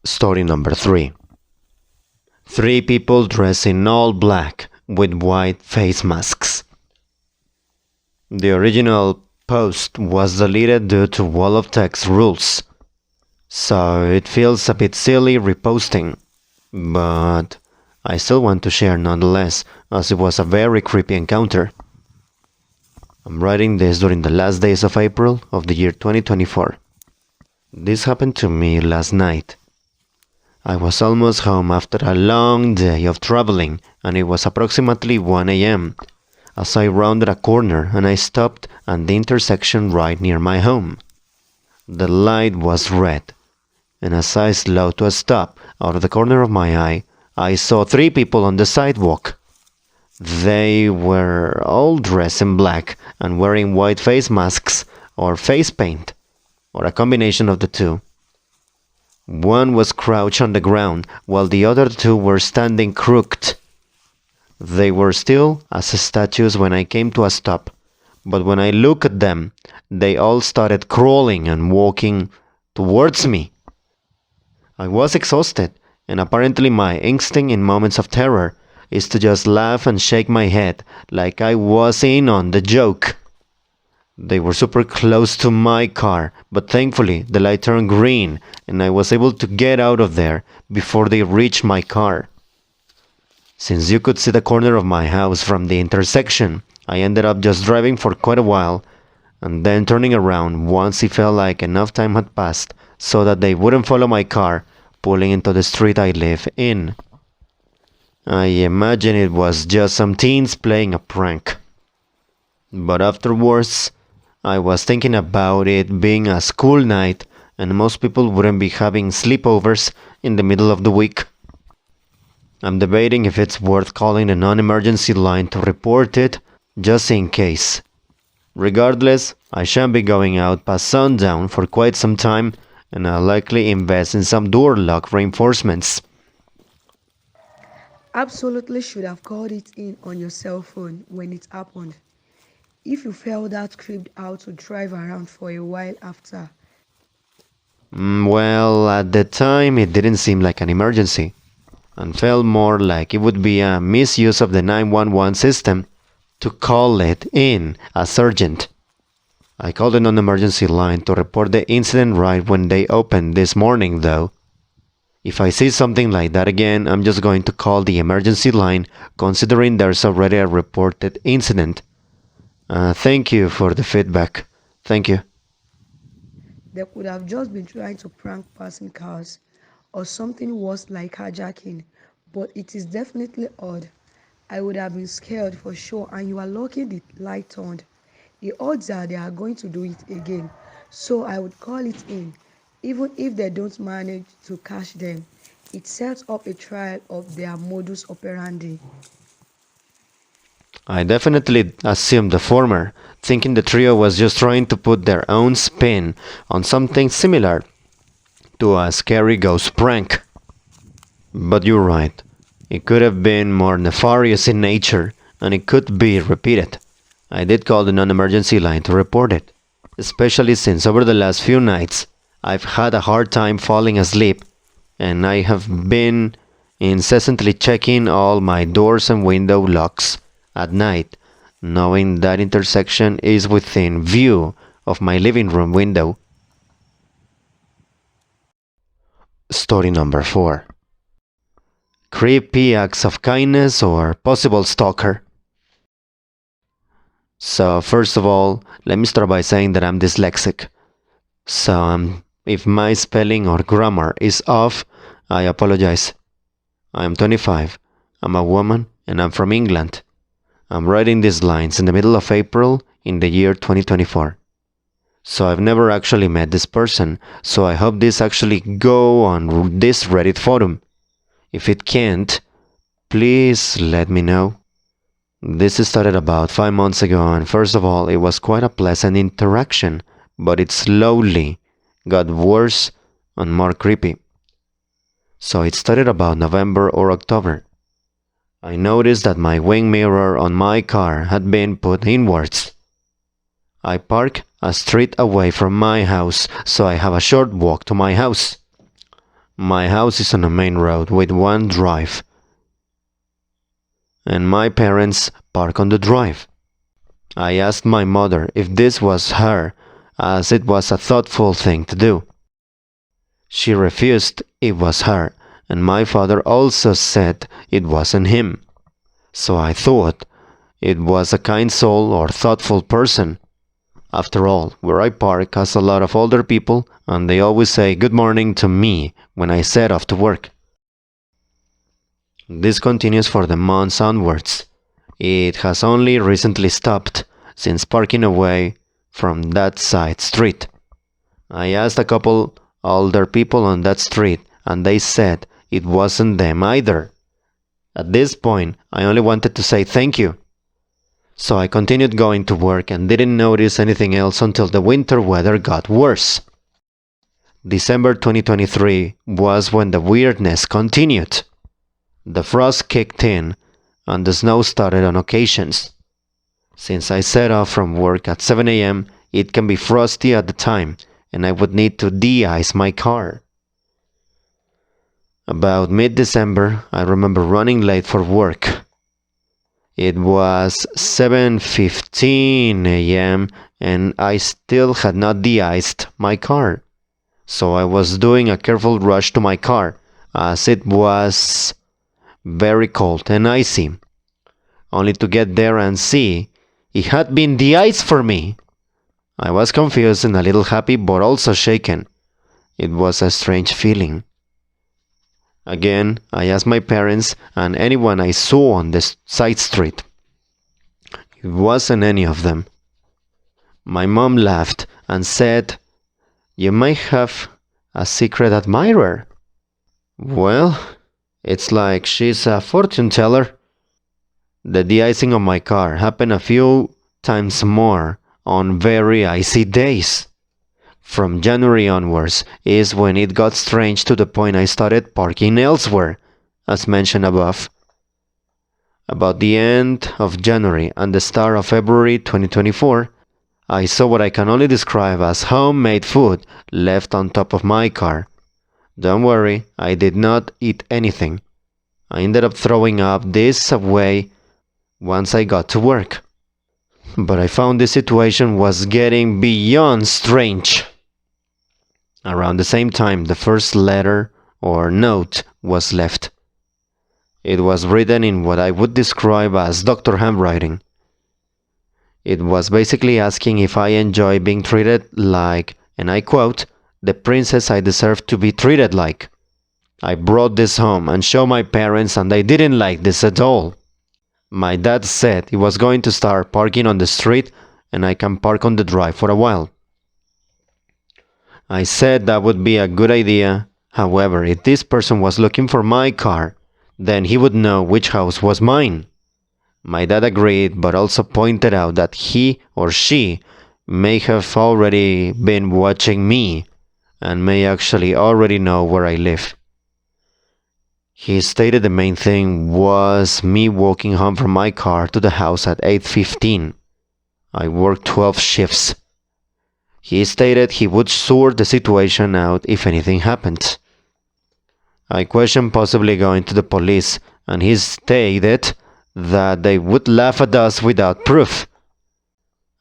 Story number 3. Three people dressed in all black with white face masks. The original post was deleted due to wall of text rules, so it feels a bit silly reposting, but I still want to share nonetheless, as it was a very creepy encounter. I'm writing this during the last days of April of the year 2024. This happened to me last night. I was almost home after a long day of traveling, and it was approximately 1 a.m. as I rounded a corner and I stopped at the intersection right near my home. The light was red, and as I slowed to a stop out of the corner of my eye, I saw three people on the sidewalk. They were all dressed in black and wearing white face masks or face paint, or a combination of the two. One was crouched on the ground, while the other two were standing crooked. They were still as statues when I came to a stop, but when I looked at them, they all started crawling and walking towards me. I was exhausted, and apparently my instinct in moments of terror is to just laugh and shake my head like I was in on the joke. They were super close to my car, but thankfully the light turned green and I was able to get out of there before they reached my car. Since you could see the corner of my house from the intersection, I ended up just driving for quite a while and then turning around once it felt like enough time had passed so that they wouldn't follow my car, pulling into the street I live in. I imagine it was just some teens playing a prank. But afterwards, I was thinking about it being a school night and most people wouldn't be having sleepovers in the middle of the week. I'm debating if it's worth calling a non-emergency line to report it, just in case. Regardless, I shan't be going out past sundown for quite some time, and I'll likely invest in some door lock reinforcements. Absolutely should have called it in on your cell phone when it happened. If you felt that creeped out to drive around for a while after. Well, at the time it didn't seem like an emergency, and felt more like it would be a misuse of the 911 system to call it in as urgent. I called the non-emergency line to report the incident right when they opened this morning though. If I see something like that again, I'm just going to call the emergency line considering there's already a reported incident. Thank you for the feedback. Thank you. They could have just been trying to prank passing cars or something worse like hijacking, but it is definitely odd. I would have been scared for sure, and you are lucky the light turned. The odds are they are going to do it again, so I would call it in. Even if they don't manage to catch them, it sets up a trial of their modus operandi. I definitely assumed the former, thinking the trio was just trying to put their own spin on something similar to a scary ghost prank. But you're right, it could have been more nefarious in nature, and it could be repeated. I did call the non-emergency line to report it, especially since over the last few nights I've had a hard time falling asleep, and I have been incessantly checking all my doors and window locks at night, knowing that intersection is within view of my living room window. Story number 4. Creepy acts of kindness or possible stalker. So first of all, let me start by saying that I'm dyslexic. So if my spelling or grammar is off, I apologize. I am 25, I'm a woman, and I'm from England. I'm writing these lines in the middle of April in the year 2024. So I've never actually met this person, so I hope this actually go on this Reddit forum. If it can't, please let me know. This started about 5 months ago, and first of all, it was quite a pleasant interaction, but it slowly got worse and more creepy. So it started about November or October. I noticed that my wing mirror on my car had been put inwards. I park a street away from my house, so I have a short walk to my house. My house is on a main road with one drive, and my parents park on the drive. I asked my mother if this was her, as it was a thoughtful thing to do. She refused it was her, and my father also said it wasn't him. So I thought it was a kind soul or thoughtful person. After all, where I park has a lot of older people, and they always say good morning to me when I set off to work. This continues for the months onwards. It has only recently stopped since parking away from that side street. I asked a couple older people on that street, and they said it wasn't them either. At this point, I only wanted to say thank you. So I continued going to work and didn't notice anything else until the winter weather got worse. December 2023 was when the weirdness continued. The frost kicked in, and the snow started on occasions. Since I set off from work at 7 a.m., it can be frosty at the time, and I would need to de-ice my car. About mid-December, I remember running late for work. It was 7:15 a.m. and I still had not de-iced my car. So I was doing a careful rush to my car, as it was very cold and icy, only to get there and see it had been de-iced for me. I was confused and a little happy, but also shaken. It was a strange feeling. Again, I asked my parents and anyone I saw on the side street. It wasn't any of them. My mom laughed and said, "You might have a secret admirer." Well, it's like she's a fortune teller. The de-icing of my car happened a few times more on very icy days. From January onwards is when it got strange to the point I started parking elsewhere, as mentioned above. About the end of January and the start of February 2024, I saw what I can only describe as homemade food left on top of my car. Don't worry, I did not eat anything. I ended up throwing up this away once I got to work. But I found this situation was getting beyond strange. Around the same time, the first letter or note was left. It was written in what I would describe as doctor handwriting. It was basically asking if I enjoy being treated like, and I quote, "the princess I deserve to be treated like." I brought this home and showed my parents, and they didn't like this at all. My dad said he was going to start parking on the street and I can park on the drive for a while. I said that would be a good idea. However, if this person was looking for my car, then he would know which house was mine. My dad agreed, but also pointed out that he or she may have already been watching me and may actually already know where I live. He stated the main thing was me walking home from my car to the house at 8:15. I worked 12 shifts. He stated he would sort the situation out if anything happened. I questioned possibly going to the police, and he stated that they would laugh at us without proof.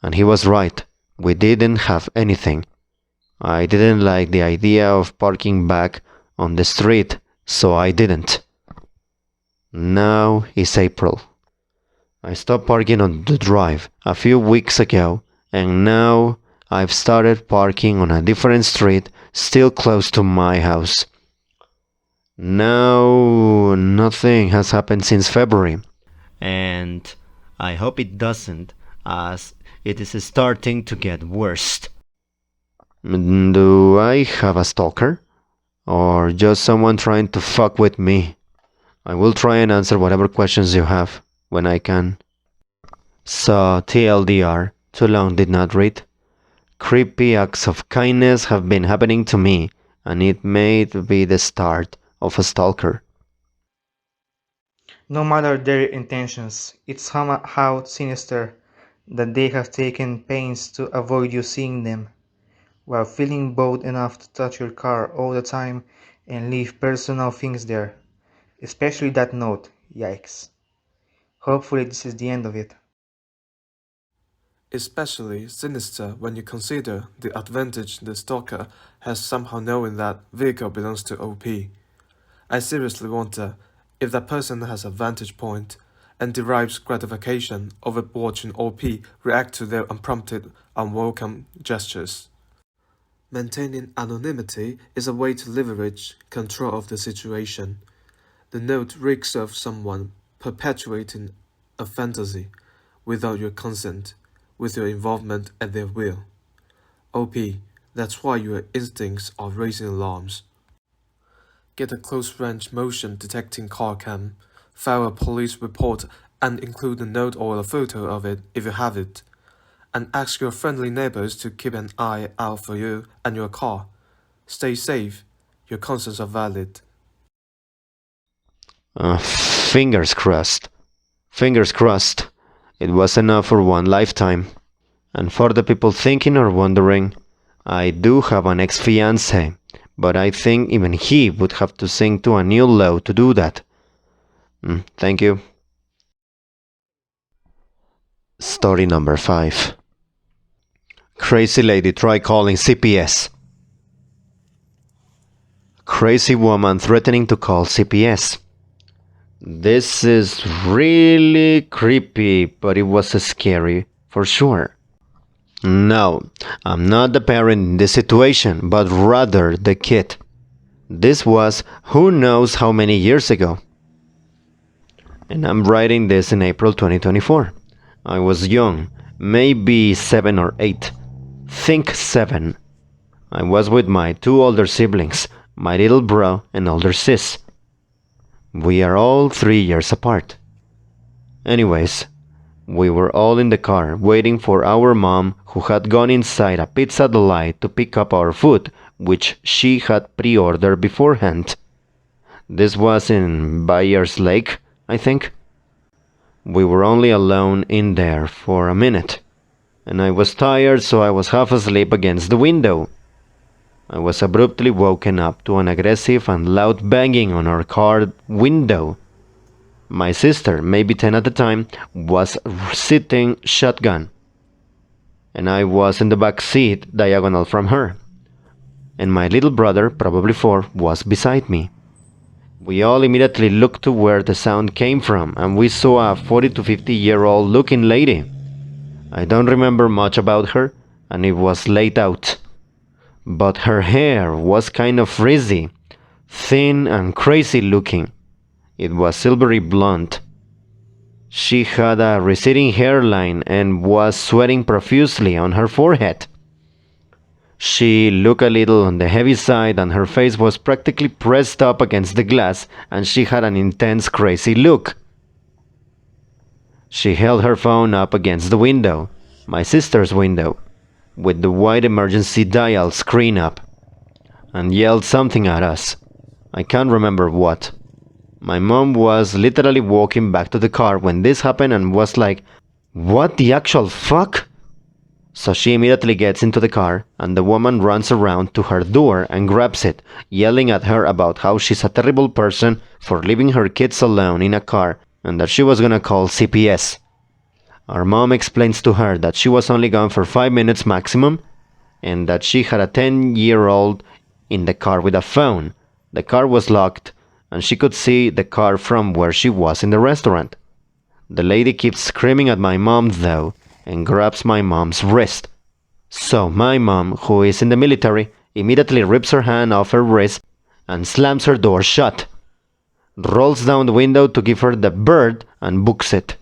And he was right. We didn't have anything. I didn't like the idea of parking back on the street, so I didn't. Now is April. I stopped parking on the drive a few weeks ago, and now I've started parking on a different street, still close to my house. Now, nothing has happened since February, and I hope it doesn't, as it is starting to get worse. Do I have a stalker? Or just someone trying to fuck with me? I will try and answer whatever questions you have when I can. So, TLDR, too long did not read. Creepy acts of kindness have been happening to me, and it may be the start of a stalker. No matter their intentions, it's somehow sinister that they have taken pains to avoid you seeing them, while feeling bold enough to touch your car all the time and leave personal things there, especially that note. Yikes. Hopefully this is the end of it. Especially sinister when you consider the advantage the stalker has somehow knowing that vehicle belongs to OP. I seriously wonder if that person has a vantage point and derives gratification over watching OP react to their unprompted, unwelcome gestures. Maintaining anonymity is a way to leverage control of the situation. The note reeks of someone perpetuating a fantasy without your consent, with your involvement at their will. OP, that's why your instincts are raising alarms. Get a close-range motion detecting car cam, file a police report and include a note or a photo of it if you have it, and ask your friendly neighbors to keep an eye out for you and your car. Stay safe, your concerns are valid. Fingers crossed. Fingers crossed. It was enough for one lifetime. And for the people thinking or wondering, I do have an ex-fiancé, but I think even he would have to sink to a new low to do that. Thank you. Story number 5. Crazy lady try calling CPS. Crazy woman threatening to call CPS. This is really creepy, but it was scary for sure. No, I'm not the parent in this situation, but rather the kid. This was who knows how many years ago. And I'm writing this in April 2024. I was young, maybe 7 or 8. Think 7. I was with my 2 older siblings, my little bro and older sis. We are all 3 years apart. Anyways, we were all in the car waiting for our mom, who had gone inside a Pizza Delight to pick up our food, which she had pre-ordered beforehand. This was in Byers Lake, I think. We were only alone in there for a minute, and I was tired, so I was half asleep against the window. I was abruptly woken up to an aggressive and loud banging on our car window. My sister, maybe 10 at the time, was sitting shotgun, and I was in the back seat diagonal from her, and my little brother, probably 4, was beside me. We all immediately looked to where the sound came from, and we saw a 40 to 50-year-old looking lady. I don't remember much about her, and it was late out, but her hair was kind of frizzy, thin and crazy looking. It was silvery blonde. She had a receding hairline and was sweating profusely on her forehead. She looked a little on the heavy side, and her face was practically pressed up against the glass, and she had an intense, crazy look. She held her phone up against the window, my sister's window, with the white emergency dial screen up, and yelled something at us. I can't remember what. My mom was literally walking back to the car when this happened and was like, "What the actual fuck?" So she immediately gets into the car, and the woman runs around to her door and grabs it, yelling at her about how she's a terrible person for leaving her kids alone in a car and that she was gonna call CPS. Our mom explains to her that she was only gone for 5 minutes maximum, and that she had a 10-year-old in the car with a phone. The car was locked, and she could see the car from where she was in the restaurant. The lady keeps screaming at my mom though, and grabs my mom's wrist. So my mom, who is in the military, immediately rips her hand off her wrist and slams her door shut, rolls down the window to give her the bird, and books it.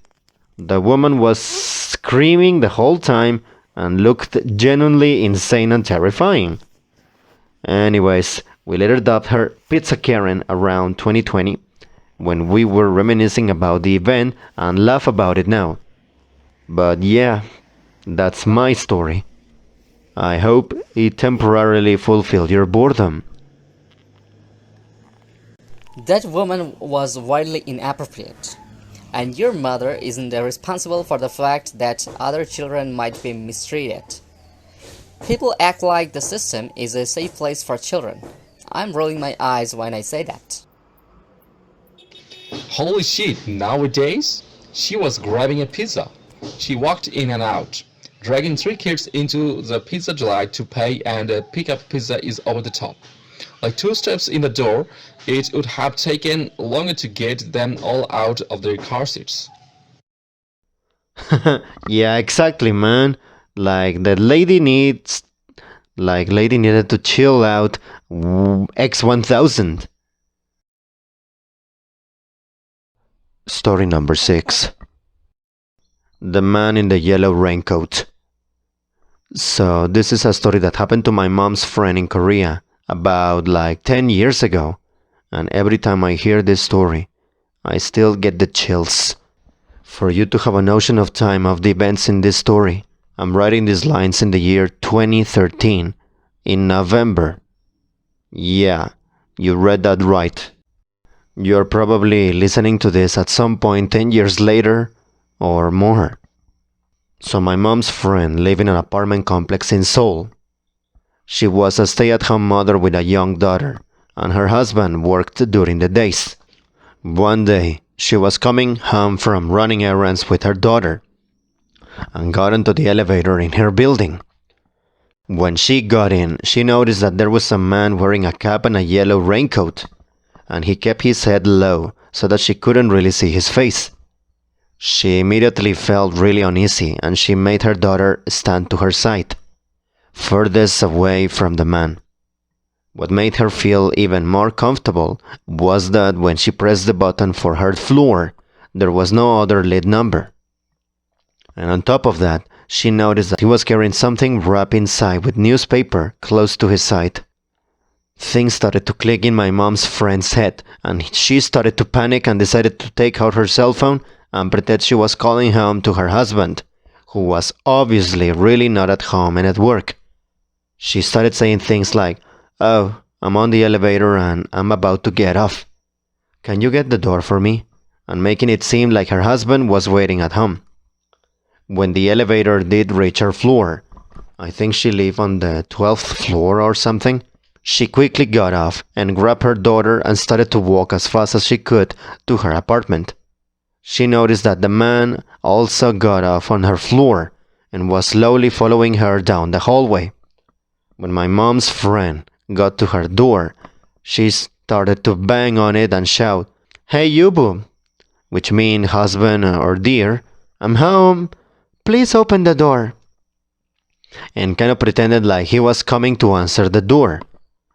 The woman was screaming the whole time and looked genuinely insane and terrifying. Anyways, we later dubbed her Pizza Karen around 2020, when we were reminiscing about the event and laugh about it now. But yeah, that's my story. I hope it temporarily fulfilled your boredom. That woman was wildly inappropriate, and your mother isn't responsible for the fact that other children might be mistreated. People act like the system is a safe place for children. I'm rolling my eyes when I say that. Holy shit, nowadays? She was grabbing a pizza. She walked in and out, dragging three kids into the pizza delight to pay, and pick up pizza is over the top. Like 2 steps in the door, it would have taken longer to get them all out of their car seats. Yeah, exactly, man. Like lady needed to chill out. X1000. Story number 6. The man in the yellow raincoat. So this is a story that happened to my mom's friend in Korea about like 10 years ago. And every time I hear this story, I still get the chills. For you to have a notion of time of the events in this story, I'm writing these lines in the year 2013, in November. Yeah, you read that right. You're probably listening to this at some point 10 years later or more. So my mom's friend lived in an apartment complex in Seoul. She was a stay-at-home mother with a young daughter, and her husband worked during the days. One day, she was coming home from running errands with her daughter and got into the elevator in her building. When she got in, she noticed that there was a man wearing a cap and a yellow raincoat, and he kept his head low so that she couldn't really see his face. She immediately felt really uneasy, and she made her daughter stand to her side, furthest away from the man. What made her feel even more comfortable was that when she pressed the button for her floor, there was no other lead number. And on top of that, she noticed that he was carrying something wrapped inside with newspaper close to his side. Things started to click in my mom's friend's head, and she started to panic and decided to take out her cell phone and pretend she was calling home to her husband, who was obviously really not at home and at work. She started saying things like, "Oh, I'm on the elevator and I'm about to get off. Can you get the door for me?" And making it seem like her husband was waiting at home. When the elevator did reach her floor, I think she lived on the 12th floor or something, she quickly got off and grabbed her daughter and started to walk as fast as she could to her apartment. She noticed that the man also got off on her floor and was slowly following her down the hallway. When my mom's friend got to her door, she started to bang on it and shout, "Hey, you boo," which means husband or dear, "I'm home. Please open the door." And kind of pretended like he was coming to answer the door.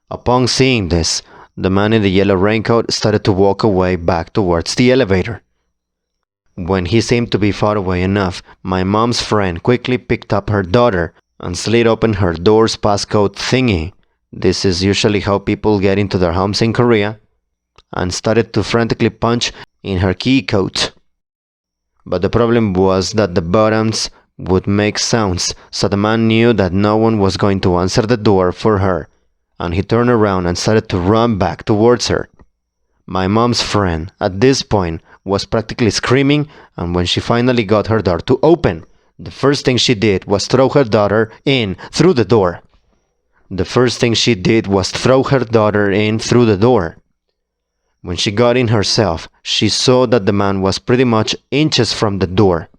Upon seeing this, the man in the yellow raincoat started to walk away back towards the elevator. When he seemed to be far away enough, my mom's friend quickly picked up her daughter and slid open her door's passcode thingy. This is usually how people get into their homes in Korea, and started to frantically punch in her key code. But the problem was that the buttons would make sounds, so the man knew that no one was going to answer the door for her, and he turned around and started to run back towards her. My mom's friend, at this point, was practically screaming, and when she finally got her door to open, the first thing she did was throw her daughter in through the door. When she got in herself, she saw that the man was pretty much inches from the door,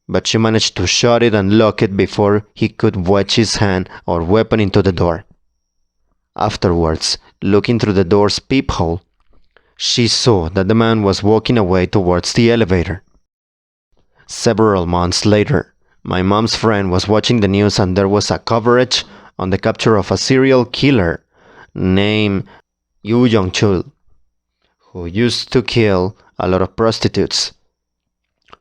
but she managed to shut it and lock it before he could wedge his hand or weapon into the door. Afterwards, looking through the door's peephole, she saw that the man was walking away towards the elevator. Several months later, my mom's friend was watching the news and there was a coverage on the capture of a serial killer named Yoo Jong-chul, who used to kill a lot of prostitutes.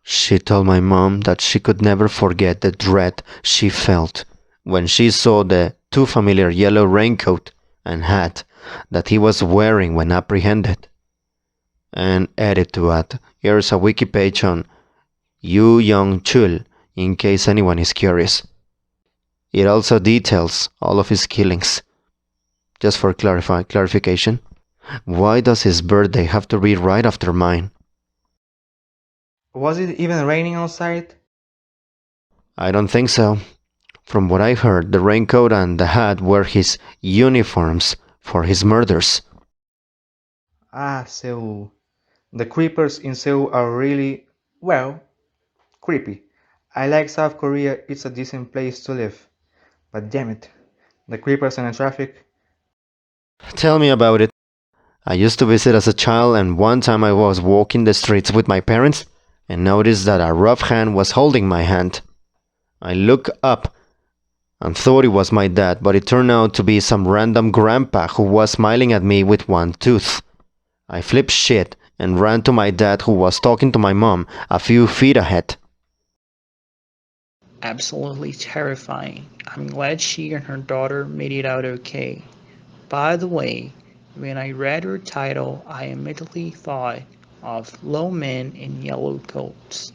She told my mom that she could never forget the dread she felt when she saw the too familiar yellow raincoat and hat that he was wearing when apprehended. And added to that, here's a wiki page on Yoo Jong-chul in case anyone is curious. It also details all of his killings. Just for clarification, why does his birthday have to be right after mine? Was it even raining outside? I don't think so. From what I heard, the raincoat and the hat were his uniforms for his murders. Ah, Seoul. The creepers in Seoul are really, well, creepy. I like South Korea, it's a decent place to live. But damn it, the creepers and the traffic. Tell me about it. I used to visit as a child, and one time I was walking the streets with my parents and noticed that a rough hand was holding my hand. I looked up and thought it was my dad, but it turned out to be some random grandpa who was smiling at me with one tooth. I flipped shit and ran to my dad, who was talking to my mom a few feet ahead. Absolutely terrifying. I'm glad she and her daughter made it out okay. By the way, when I read her title, I immediately thought of Low Men in Yellow Coats.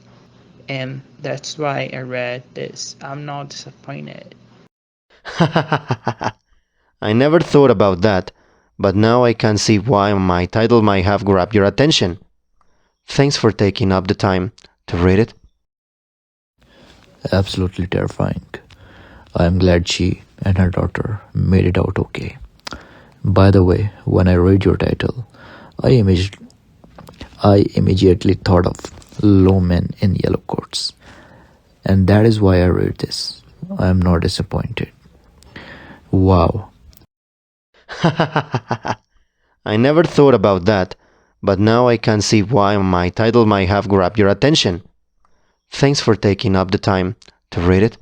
And that's why I read this. I'm not disappointed. I never thought about that, but now I can see why my title might have grabbed your attention. Thanks for taking up the time to read it. Absolutely terrifying. I am glad she and her daughter made it out okay. By the way, when I read your title, I immediately thought of Low Men in Yellow Coats. And that is why I read this. I am not disappointed. Wow. I never thought about that, but now I can see why my title might have grabbed your attention. Thanks for taking up the time to read it.